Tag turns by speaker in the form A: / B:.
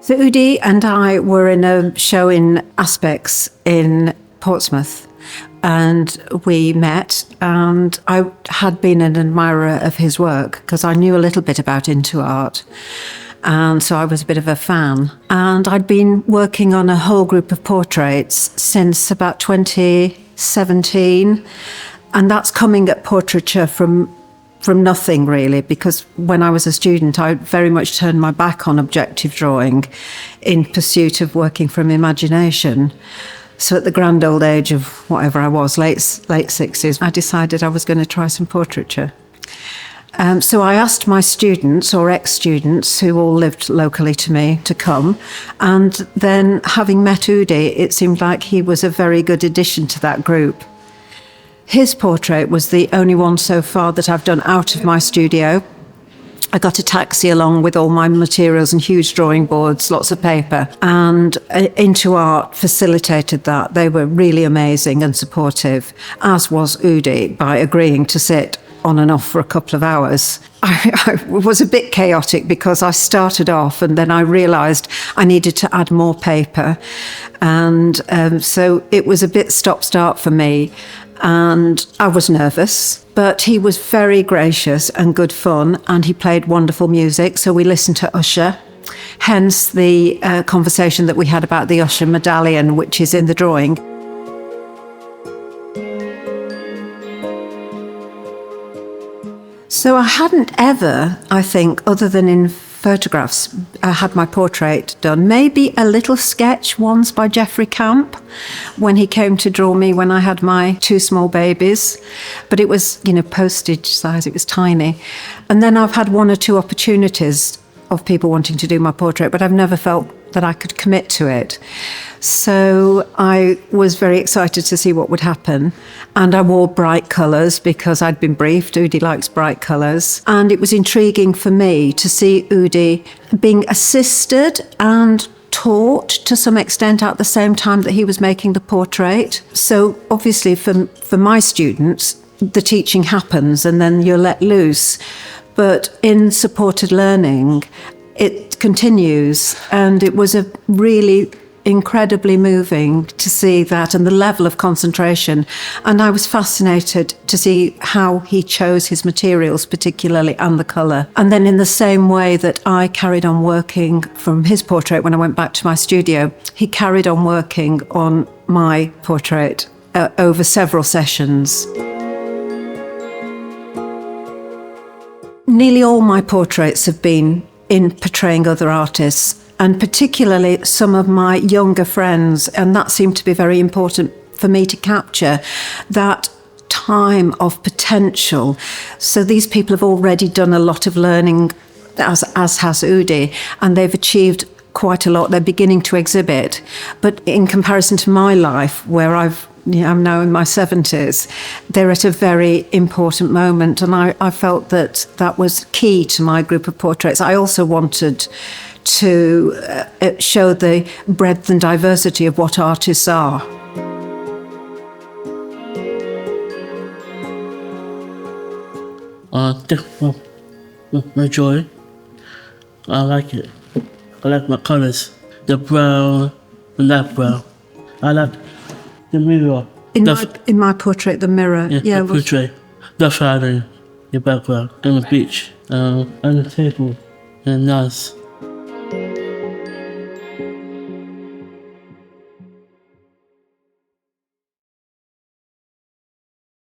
A: So Udi and I were in a show in Aspects in Portsmouth, and we met, and I had been an admirer of his work because I knew a little bit about Intoart, and so I was a bit of a fan. And I'd been working on a whole group of portraits since about 2017, and that's coming at portraiture from nothing really, because when I was a student I very much turned my back on objective drawing in pursuit of working from imagination. So at the grand old age of whatever I was, late 60s, I decided I was going to try some portraiture. So I asked my students or ex-students who all lived locally to me to come, and then having met Udi, it seemed like he was a very good addition to that group. His portrait was the only one so far that I've done out of my studio. I got a taxi along with all my materials and huge drawing boards, lots of paper, and Intoart facilitated that. They were really amazing and supportive, as was Udi, by agreeing to sit on and off for a couple of hours. I was a bit chaotic because I started off and then I realised I needed to add more paper, and so it was a bit stop-start for me. And I was nervous, but he was very gracious and good fun, and he played wonderful music. So we listened to Usher, hence the conversation that we had about the Usher medallion, which is in the drawing. So I hadn't ever, I think, other than in photographs, had my portrait done. Maybe a little sketch once by Geoffrey Camp when he came to draw me when I had my 2 small babies. But it was, postage size, it was tiny. And then I've had 1 or 2 opportunities of people wanting to do my portrait, but I've never felt that I could commit to it. So I was very excited to see what would happen. And I wore bright colours because I'd been briefed. Udi likes bright colours. And it was intriguing for me to see Udi being assisted and taught to some extent at the same time that he was making the portrait. So obviously for my students, the teaching happens and then you're let loose. But in supported learning, it continues, and it was a really incredibly moving to see that and the level of concentration. And I was fascinated to see how he chose his materials particularly, and the colour. And then in the same way that I carried on working from his portrait when I went back to my studio, he carried on working on my portrait over several sessions. Nearly all my portraits have been in portraying other artists, and particularly some of my younger friends, and that seemed to be very important for me to capture, that time of potential. So these people have already done a lot of learning, as has Udi, and they've achieved quite a lot. They're beginning to exhibit. But in comparison to my life, where I'm now in my 70s, they're at a very important moment, and I felt that was key to my group of portraits. I also wanted to show the breadth and diversity of what artists are.
B: My joy. I like it. I like my colours. The brown, the light brown. I like the mirror.
A: In my portrait, the mirror.
B: Yeah, the portrait. The garden, the background, and the beach, and the table, and nice.